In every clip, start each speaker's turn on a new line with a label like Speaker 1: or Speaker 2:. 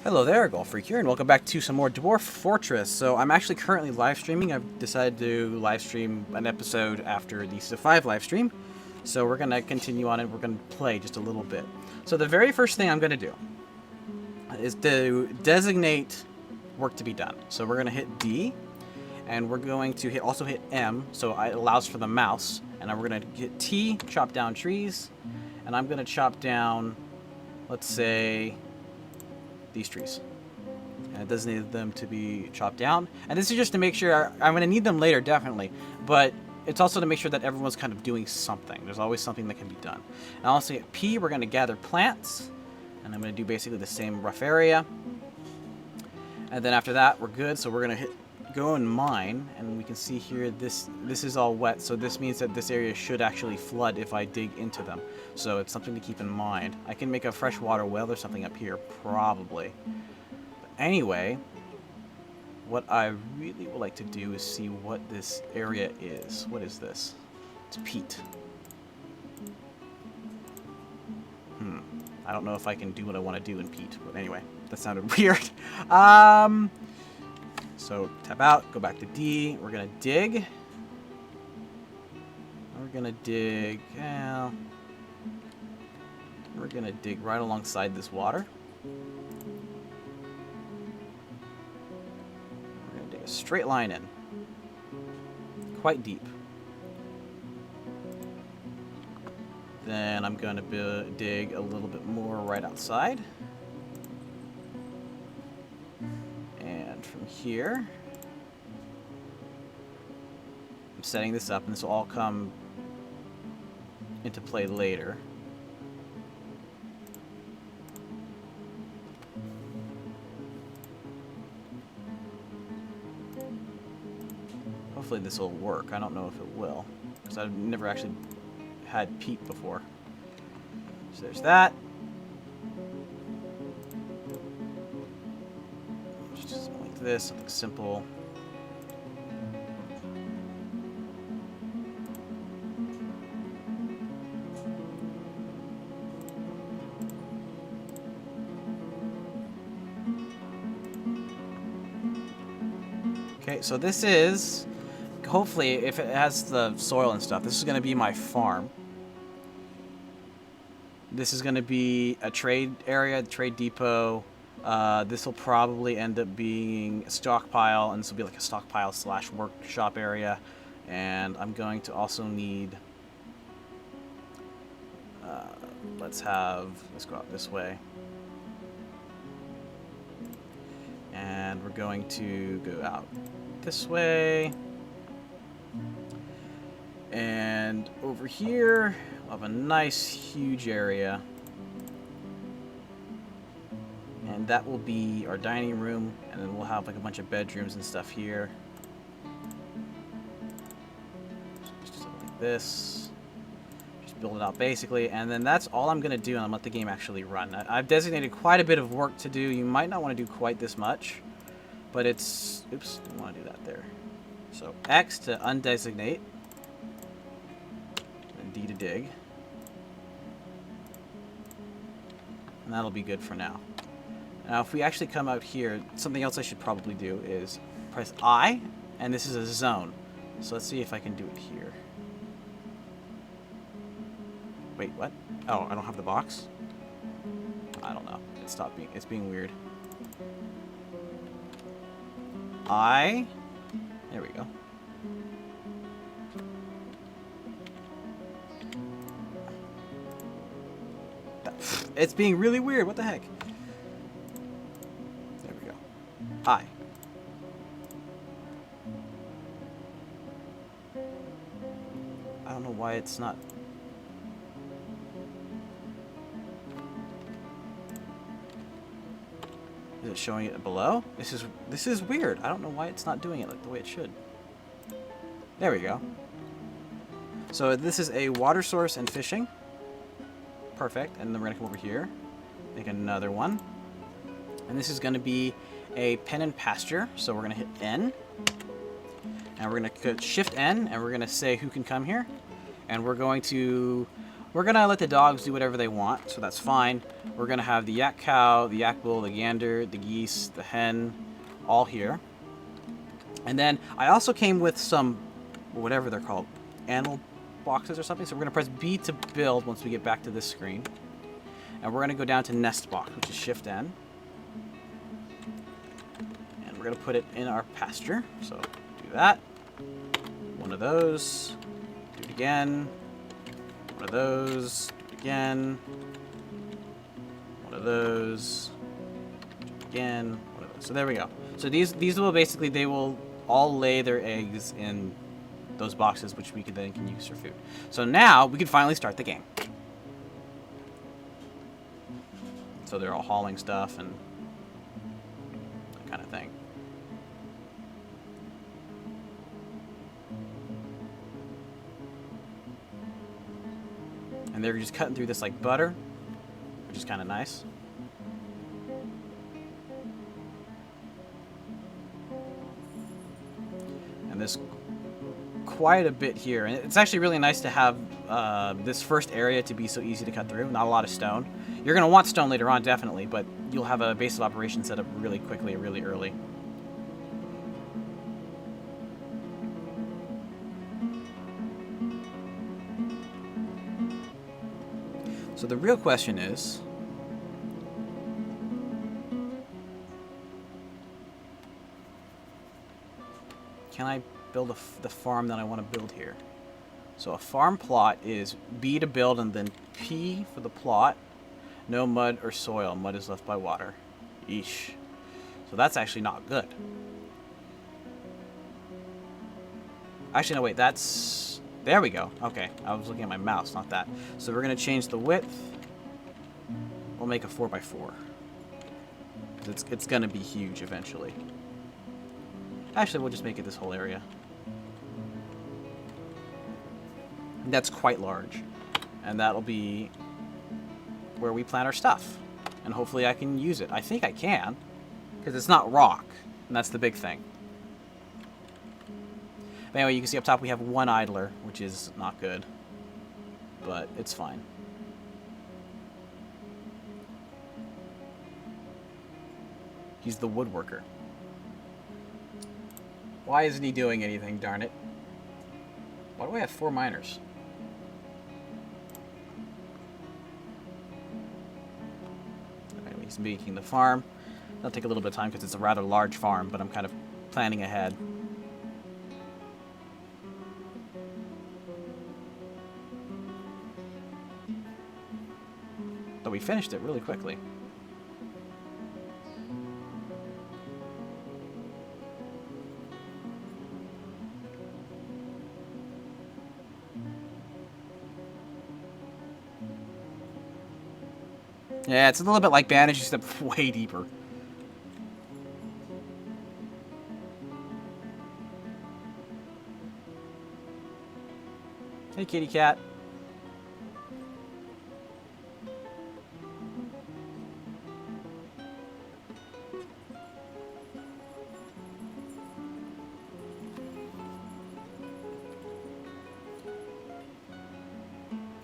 Speaker 1: Hello there, Golf Freak here, and welcome back to some more Dwarf Fortress. So I'm actually currently live streaming. I've decided to live stream an episode after the Civ 5 live stream. So we're going to continue on and we're going to play just a little bit. So the very first thing I'm going to do is to designate work to be done. So we're going to hit D, and we're going to also hit M, so it allows for the mouse. And then we're going to hit T, chop down trees, and I'm going to chop down, let's say, these trees. And it doesn't need them to be chopped down. And this is just to make sure, I'm going to need them later, definitely, but it's also to make sure that everyone's kind of doing something. There's always something that can be done. And also at P, we're going to gather plants, and I'm going to do basically the same rough area. And then after that, we're good, so we're going to go and mine, and we can see here this is all wet, so this means that this area should actually flood if I dig into them. So it's something to keep in mind. I can make a freshwater well or something up here, probably. But anyway, what I really would like to do is see what this area is. What is this? It's peat. I don't know if I can do what I want to do in peat, but anyway, that sounded weird. So tap out, go back to D. We're gonna dig. We're gonna dig. We're gonna dig right alongside this water. We're gonna dig a straight line in, quite deep. Then I'm gonna dig a little bit more right outside. From here, I'm setting this up, and this will all come into play later. Hopefully this will work. I don't know if it will, because I've never actually had peat before. So there's that. This, something simple. Okay, so this is, hopefully, if it has the soil and stuff, this is going to be my farm. This is going to be a trade area, trade depot. This will probably end up being a stockpile, and this will be like a stockpile slash workshop area. And I'm going to also need, let's go out this way. And we're going to go out this way. And over here, we'll have a nice huge area. And that will be our dining room, and then we'll have like a bunch of bedrooms and stuff here. Just something like this. Just build it out basically, and then that's all I'm gonna do, and I'm gonna let the game actually run. I've designated quite a bit of work to do. You might not want to do quite this much, but it's, oops, didn't want to do that there. So X to undesignate, and D to dig, and that'll be good for now. Now, if we actually come out here, something else I should probably do is press I, and this is a zone. So let's see if I can do it here. Wait, what? Oh, I don't have the box? I don't know. It's being weird. I, there we go. It's being really weird, what the heck? I. I don't know why it's not. Is it showing it below? This is weird. I don't know why it's not doing it like the way it should. There we go. So this is a water source and fishing. Perfect. And then we're gonna come over here, make another one. And this is gonna be a pen and pasture, so we're gonna hit N, and we're gonna Shift N, and we're gonna say who can come here, and we're going to We're going to let the dogs do whatever they want, so that's fine. We're going to have the yak cow, the yak bull, the gander, the geese, the hen, all here. And then I also came with some, whatever they're called, animal boxes or something. So we're going to press B to build once we get back to this screen. And we're going to go down to nest box, which is Shift N. And we're going to put it in our pasture. So do that. One of those. Do it again. One of those. Do it again. One of those. Do it again. One of those. So there we go. So these will basically, they will all lay their eggs in those boxes, which we then can use for food. So now we can finally start the game. So they're all hauling stuff and that kind of thing. And they're just cutting through this like butter, which is kind of nice. And there's quite a bit here, and it's actually really nice to have this first area to be so easy to cut through. Not a lot of stone. You're going to want stone later on, definitely, but you'll have a base of operations set up really quickly, really early. So the real question is, can I build the farm that I want to build here? So a farm plot is B to build and then P for the plot. No mud or soil. Mud is left by water. Eesh. So that's actually not good. Actually, no, wait. That's... There we go. Okay. I was looking at my mouse, not that. So we're going to change the width. We'll make a 4x4. It's going to be huge eventually. Actually, we'll just make it this whole area. That's quite large. And that'll be where we plant our stuff. And hopefully I can use it. I think I can. Because it's not rock. And that's the big thing. But anyway, you can see up top we have one idler, which is not good. But it's fine. He's the woodworker. Why isn't he doing anything, darn it? Why do I have 4 miners? Anyway, he's making the farm. That'll take a little bit of time because it's a rather large farm, but I'm kind of planning ahead. But we finished it really quickly. Yeah, it's a little bit like Bandage, except way deeper. Hey, kitty cat.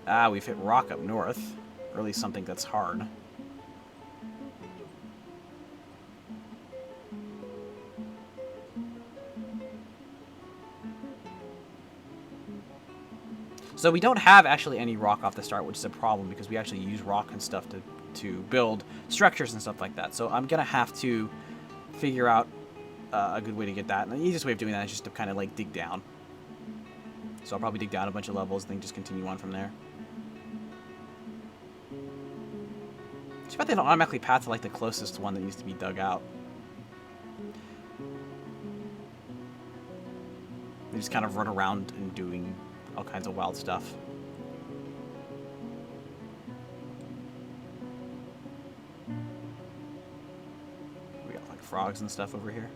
Speaker 1: Ah, we've hit rock up north. Or at least something that's hard. So we don't have actually any rock off the start, which is a problem because we actually use rock and stuff to build structures and stuff like that. So I'm going to have to figure out a good way to get that. And the easiest way of doing that is just to kind of like dig down. So I'll probably dig down a bunch of levels and then just continue on from there. It's about they don't automatically path to like the closest one that needs to be dug out. They just kind of run around and doing all kinds of wild stuff. We got like frogs and stuff over here.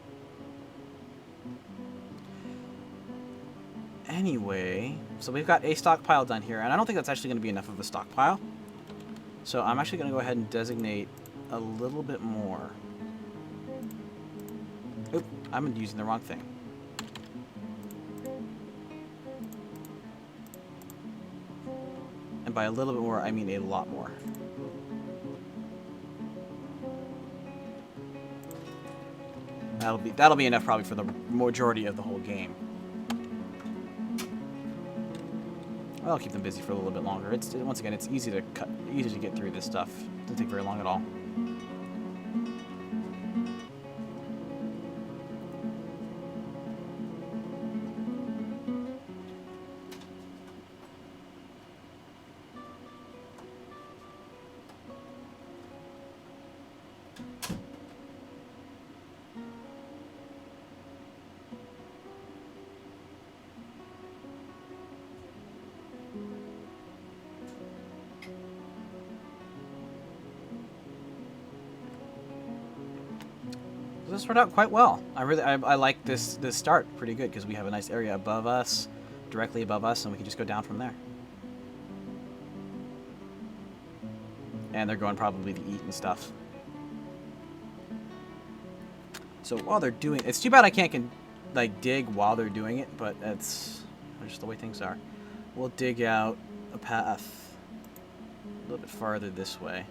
Speaker 1: Anyway, so we've got a stockpile done here, and I don't think that's actually going to be enough of a stockpile. So I'm actually going to go ahead and designate a little bit more. Oop, I'm using the wrong thing. And by a little bit more, I mean a lot more. That'll be enough probably for the majority of the whole game. I'll keep them busy for a little bit longer. Once again, it's easy to get through this stuff. It doesn't take very long at all. This worked out quite well. I like this start pretty good because we have a nice area above us, directly above us, and we can just go down from there. And they're going probably to eat and stuff. So while they're doing, it's too bad I can't like dig while they're doing it, but that's just the way things are. We'll dig out a path a little bit farther this way,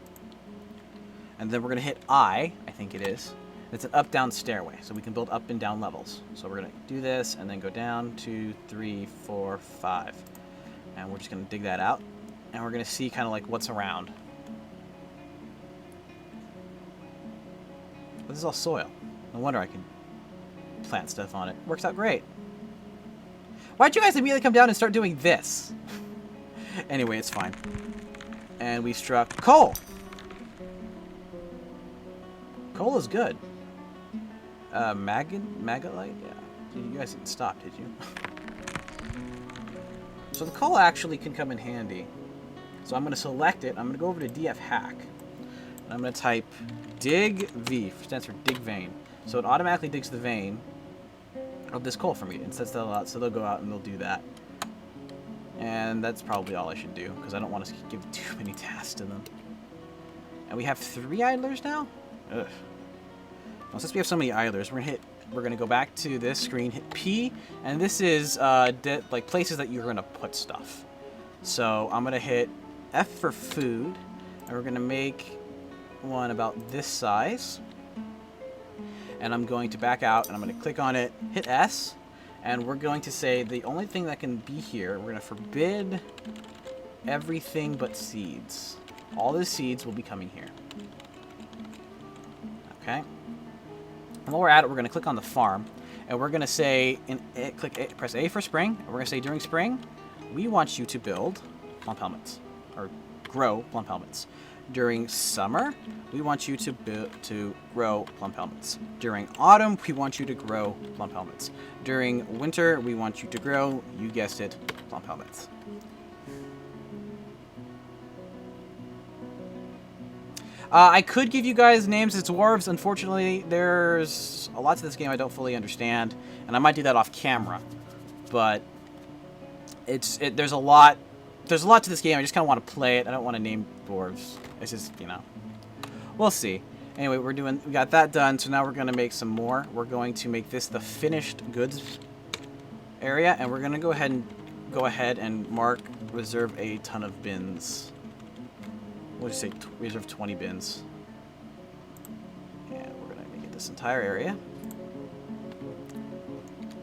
Speaker 1: and then we're gonna hit I think it is. It's an up-down stairway, so we can build up and down levels. So we're going to do this and then go down 2, 3, 4, 5. And we're just going to dig that out. And we're going to see kind of like what's around. This is all soil. No wonder I can plant stuff on it. Works out great. Why'd you guys immediately come down and start doing this? Anyway, it's fine. And we struck coal. Coal is good. Magalite? Yeah. You guys didn't stop, did you? So the coal actually can come in handy. So I'm going to select it. I'm going to go over to DF hack. And I'm going to type dig V, stands for dig vein. So it automatically digs the vein of this coal for me and sets that out. So they'll go out and they'll do that. And that's probably all I should do because I don't want to give too many tasks to them. And we have 3 idlers now? Ugh. Well, since we have so many idlers, we're gonna go back to this screen, hit P, and this is like places that you're gonna put stuff. So I'm gonna hit F for food, and we're gonna make one about this size. And I'm going to back out, and I'm gonna click on it, hit S, and we're going to say the only thing that can be here, we're gonna forbid everything but seeds. All the seeds will be coming here. Okay. And while we're at it, we're going to click on the farm, and we're going to say, press A for spring, and we're going to say during spring, we want you to build plump helmets, or grow plump helmets. During summer, we want you to grow plump helmets. During autumn, we want you to grow plump helmets. During winter, we want you to grow, you guessed it, plump helmets. I could give you guys names as dwarves. Unfortunately, there's a lot to this game I don't fully understand, and I might do that off camera. But there's a lot to this game. I just kind of want to play it. I don't want to name dwarves. It's just, you know, we'll see. Anyway, we got that done. So now we're going to make some more. We're going to make this the finished goods area, and we're going to go ahead and mark reserve a ton of bins. We'll just say reserve 20 bins. And we're going to make it this entire area.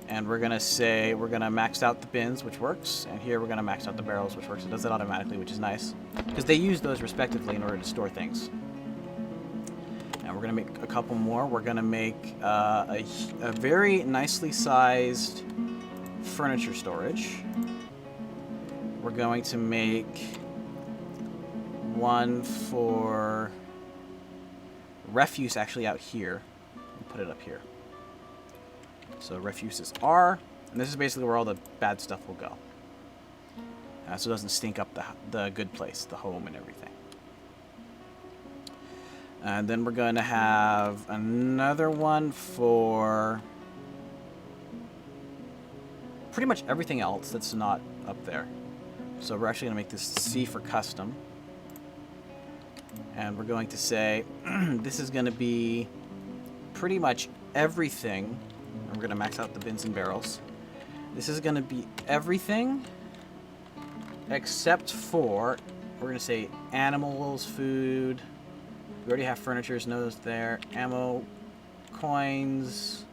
Speaker 1: And we're going to say we're going to max out the bins, which works. And here we're going to max out the barrels, which works. It does that automatically, which is nice. Because they use those respectively in order to store things. And we're going to make a couple more. We're going to make a very nicely sized furniture storage. We're going to make one for refuse actually out here. We'll put it up here. So refuse is R, and this is basically where all the bad stuff will go. So it doesn't stink up the good place, the home and everything. And then we're going to have another one for pretty much everything else that's not up there. So we're actually going to make this C for custom. And we're going to say this is going to be pretty much everything. And we're going to max out the bins and barrels. This is going to be everything except for we're going to say animals, food. We already have furnitures, notice there. Ammo, coins,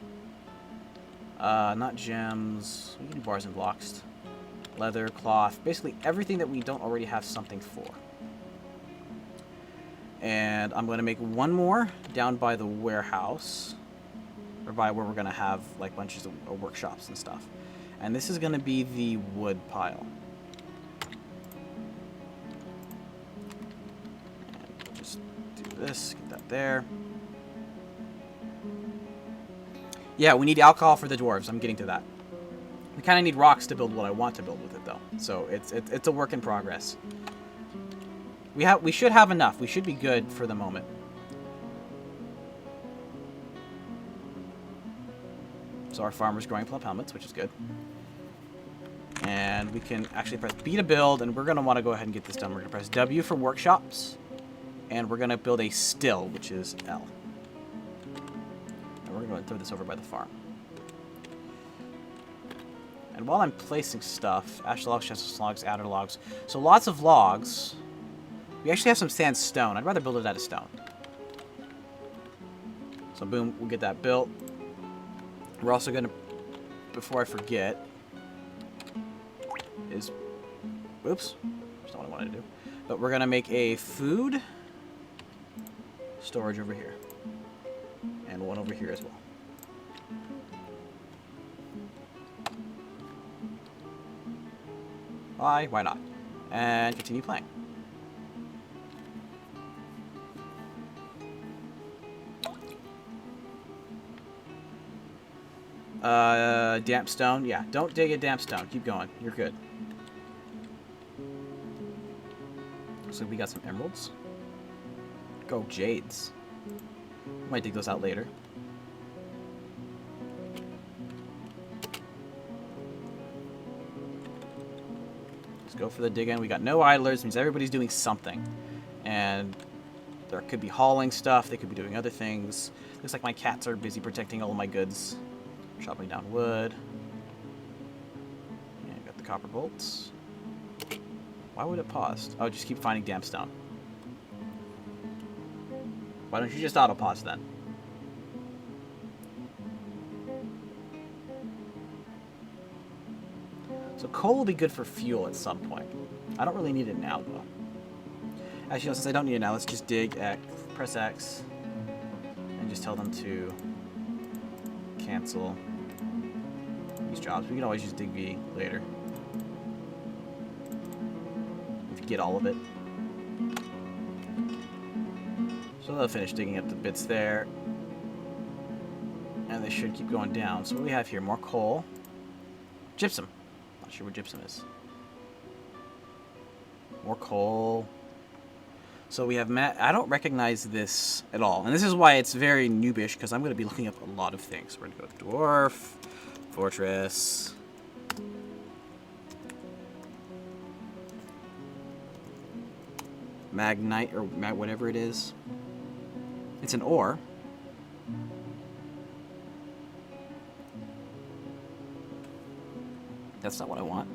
Speaker 1: not gems. We can do bars and blocks. Leather, cloth, basically everything that we don't already have something for. And I'm going to make one more down by the warehouse, or by where we're going to have like bunches of workshops and stuff. And this is going to be the wood pile. And we'll just do this, get that there. Yeah, we need alcohol for the dwarves. I'm getting to that. We kind of need rocks to build what I want to build with it, though. So it's a work in progress. We should have enough. We should be good for the moment. So our farmer's growing plump helmets, which is good. And we can actually press B to build, and we're going to want to go ahead and get this done. We're going to press W for workshops, and we're going to build a still, which is L. And we're going to throw this over by the farm. And while I'm placing stuff, ash logs, chest logs, adder logs. So lots of logs. We actually have some sandstone. I'd rather build it out of stone. So boom, we'll get that built. We're also going to, before I forget, oops, that's not what I wanted to do. But we're going to make a food storage over here. And one over here as well. Why not? And continue playing. Damp stone. Yeah, don't dig a damp stone. Keep going. You're good. So we got some emeralds. Go jades. Might dig those out later. Let's go for the dig-in. We got no idlers. Means everybody's doing something. And there could be hauling stuff. They could be doing other things. Looks like my cats are busy protecting all of my goods. Chopping down wood. And got the copper bolts. Why would it pause? Oh, just keep finding damp stone. Why don't you just auto-pause then? So coal will be good for fuel at some point. I don't really need it now, though. Actually, since I don't need it now, let's just dig X, press X, and just tell them to cancel these jobs. We can always just dig V later. If you get all of it. So they'll finish digging up the bits there. And they should keep going down. So what do we have here? More coal. Gypsum. Not sure what gypsum is. More coal. So we have I don't recognize this at all. And this is why it's very noobish, because I'm going to be looking up a lot of things. We're going to go Dwarf, Fortress. Magnite, or whatever it is. It's an ore. That's not what I want.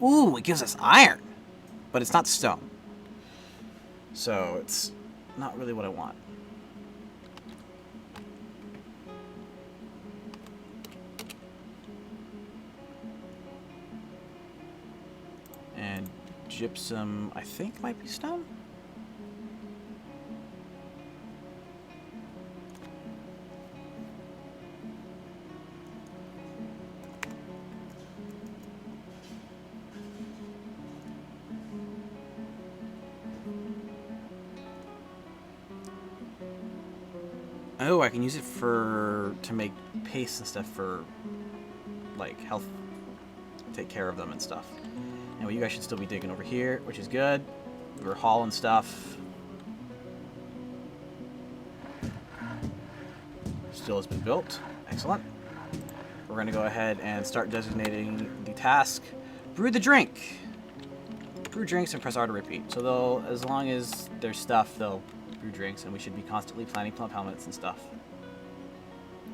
Speaker 1: Ooh, it gives us iron. But it's not stone. So it's not really what I want. And gypsum, I think, might be stone. Oh, I can use it to make paste and stuff for, like, health, take care of them and stuff. Anyway, you guys should still be digging over here, which is good. We're hauling stuff. Still has been built. Excellent. We're going to go ahead and start designating the task. Brew the drink. Brew drinks and press R to repeat. So they'll, as long as there's stuff, they'll brew drinks, and we should be constantly planting plump helmets and stuff.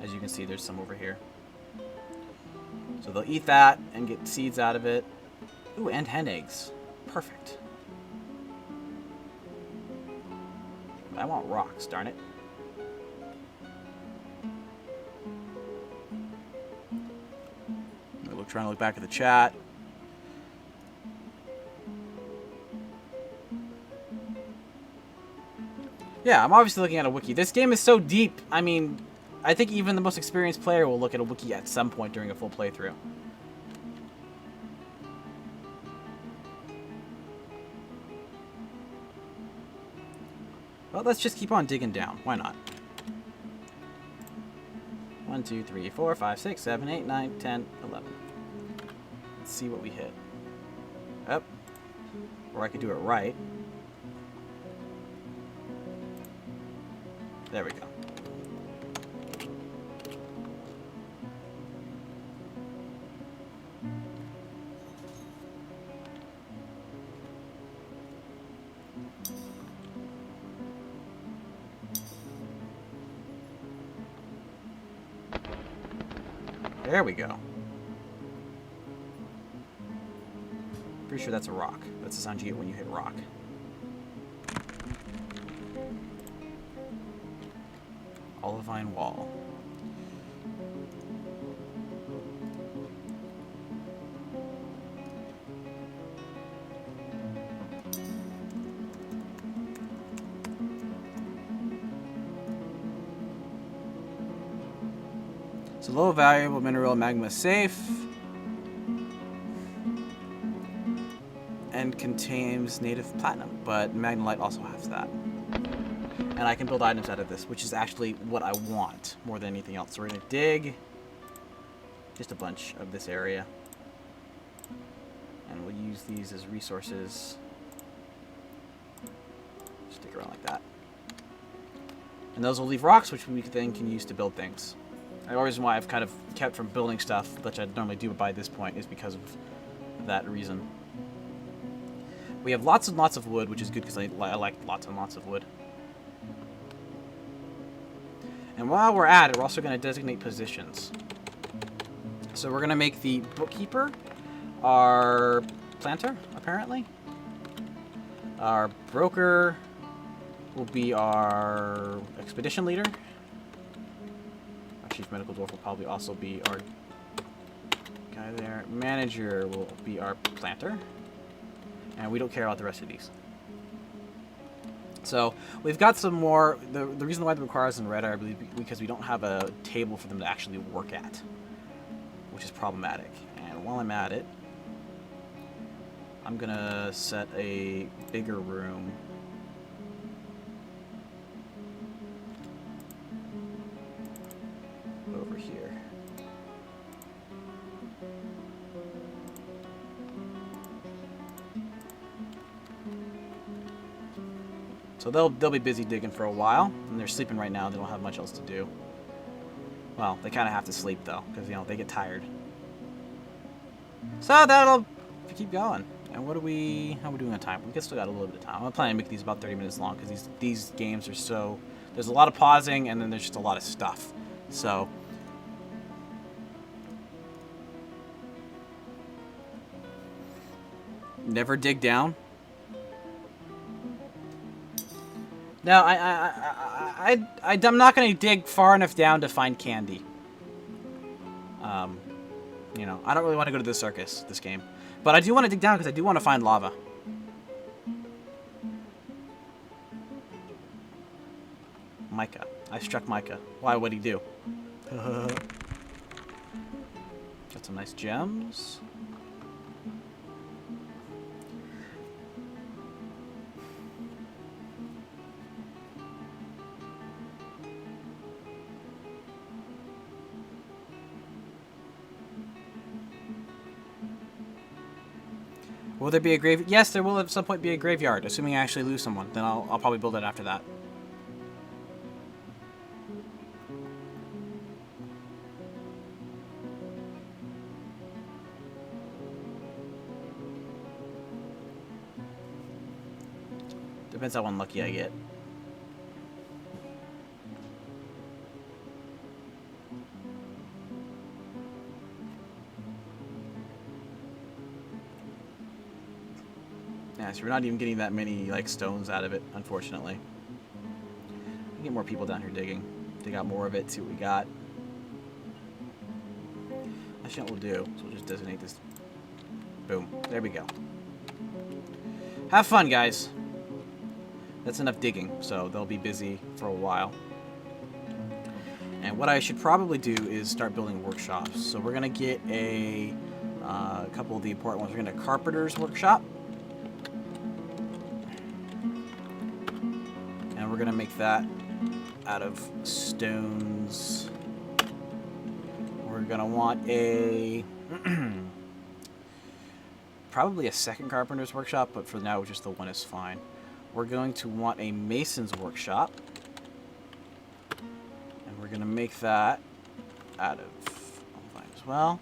Speaker 1: As you can see, there's some over here. So they'll eat that and get seeds out of it. Ooh, and hen eggs. Perfect. I want rocks, darn it. Trying to look back at the chat. Yeah, I'm obviously looking at a wiki. This game is so deep. I mean, I think even the most experienced player will look at a wiki at some point during a full playthrough. Well, let's just keep on digging down. Why not? 1, 2, 3, 4, 5, 6, 7, 8, 9, 10, 11. Let's see what we hit. Up. Or I could do it right. There we go. There we go. Pretty sure that's a rock. That's the sound you get when you hit rock. Olivine wall. It's a low valuable mineral, magma safe. And contains native platinum, but magnolite also has that. And I can build items out of this, which is actually what I want more than anything else. So we're gonna dig just a bunch of this area. And we'll use these as resources. Stick around like that. And those will leave rocks, which we then can use to build things. And the reason why I've kind of kept from building stuff, which I normally do by this point, is because of that reason. We have lots and lots of wood, which is good because I like lots and lots of wood. And while we're at it, we're also going to designate positions. So we're going to make the bookkeeper our planter, apparently. Our broker will be our expedition leader. Our chief medical dwarf will probably also be our guy there. Manager will be our planter. And we don't care about the rest of these. So we've got some more. The reason why it requires in red are, I believe, because we don't have a table for them to actually work at, which is problematic. And while I'm at it, I'm gonna set a bigger room. Over here. So they'll be busy digging for a while, and they're sleeping right now. They don't have much else to do. Well, they kind of have to sleep though, because they get tired. So that'll keep going. And how are we doing on time? We still got a little bit of time. I'm planning to make these about 30 minutes long because these games are so. There's a lot of pausing, and then there's just a lot of stuff. So. Never dig down. No, I'm not going to dig far enough down to find candy. I don't really want to go to the circus this game. But I do want to dig down because I do want to find lava. Micah. I struck Micah. Why? What'd he do? Got some nice gems. Will there be a grave? Yes, there will at some point be a graveyard, assuming I actually lose someone. Then I'll probably build it after that. Depends how unlucky I get. Yeah, so we're not even getting that many, like, stones out of it, unfortunately. We get more people down here digging. Dig out more of it, see what we got. Actually, what we'll do is we'll just designate this. Boom. There we go. Have fun, guys. That's enough digging, so they'll be busy for a while. And what I should probably do is start building workshops. So we're going to get a couple of the important ones. We're going to carpenter's workshop. And we're going to make that out of stones. We're going to want a... probably a second carpenter's workshop, but for now just the one is fine. We're going to want a mason's workshop. And we're going to make that out of line as well.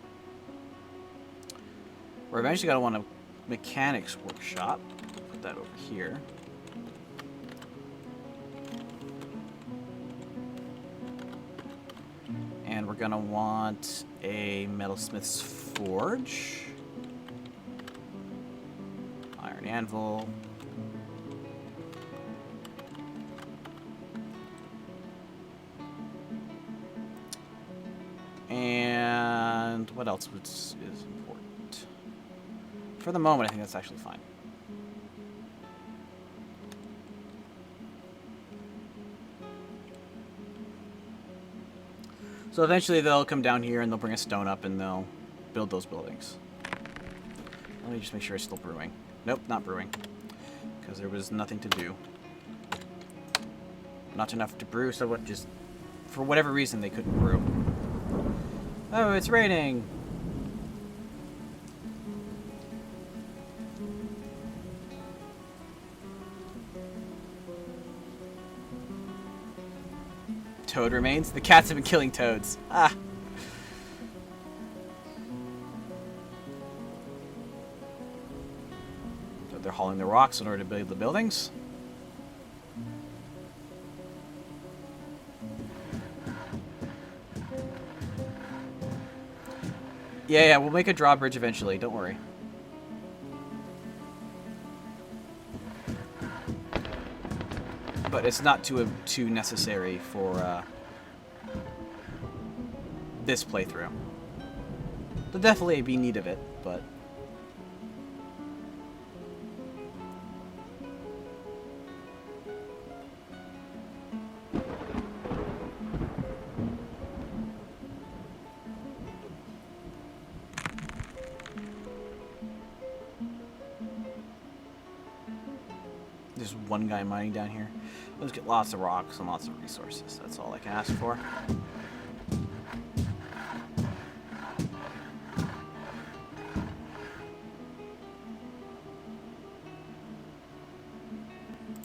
Speaker 1: We're eventually going to want a mechanic's workshop. Put that over here. And we're going to want a metalsmith's forge. Iron anvil. And what else is important? For the moment, I think that's actually fine. So eventually they'll come down here and they'll bring a stone up and they'll build those buildings. Let me just make sure it's still brewing. Nope, not brewing. Because there was nothing to do. Not enough to brew, so what just... For whatever reason, they couldn't brew. Oh, it's raining! Toad remains? The cats have been killing toads. Ah! So they're hauling the rocks in order to build the buildings. Yeah, we'll make a drawbridge eventually, don't worry. But it's not too necessary for this playthrough. There'll definitely be need of it, but... There's one guy mining down here. Let's get lots of rocks and lots of resources. That's all I can ask for.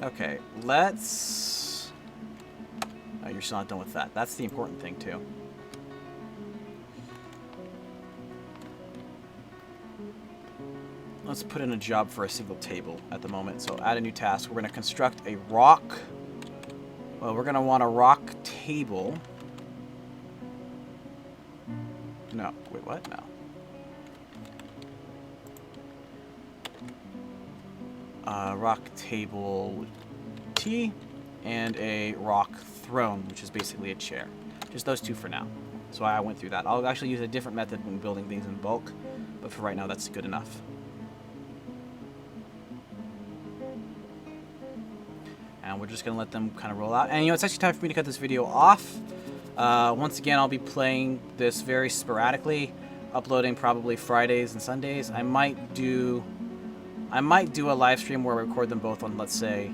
Speaker 1: Okay, let's... Oh, you're still not done with that. That's the important thing, too. Let's put in a job for a single table at the moment. So add a new task. We're going to construct a rock. Well, we're going to want a rock table. No. Wait, what? No. Rock table T and a rock throne, which is basically a chair. Just those two for now. So I went through that. I'll actually use a different method when building things in bulk, but for right now that's good enough. And we're just going to let them kind of roll out. And, you know, it's actually time for me to cut this video off. Once again, I'll be playing this very sporadically, uploading probably Fridays and Sundays. I might do a live stream where I record them both on, let's say,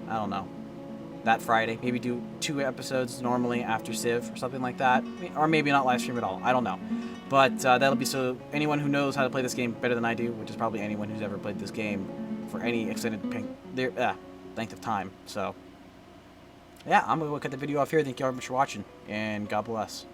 Speaker 1: I don't know, that Friday. Maybe do 2 episodes normally after Civ or something like that. Or maybe not live stream at all. I don't know. But that'll be so anyone who knows how to play this game better than I do, which is probably anyone who's ever played this game for any extended length of time. So, yeah, I'm going to cut the video off here. Thank you all very much for watching, and God bless.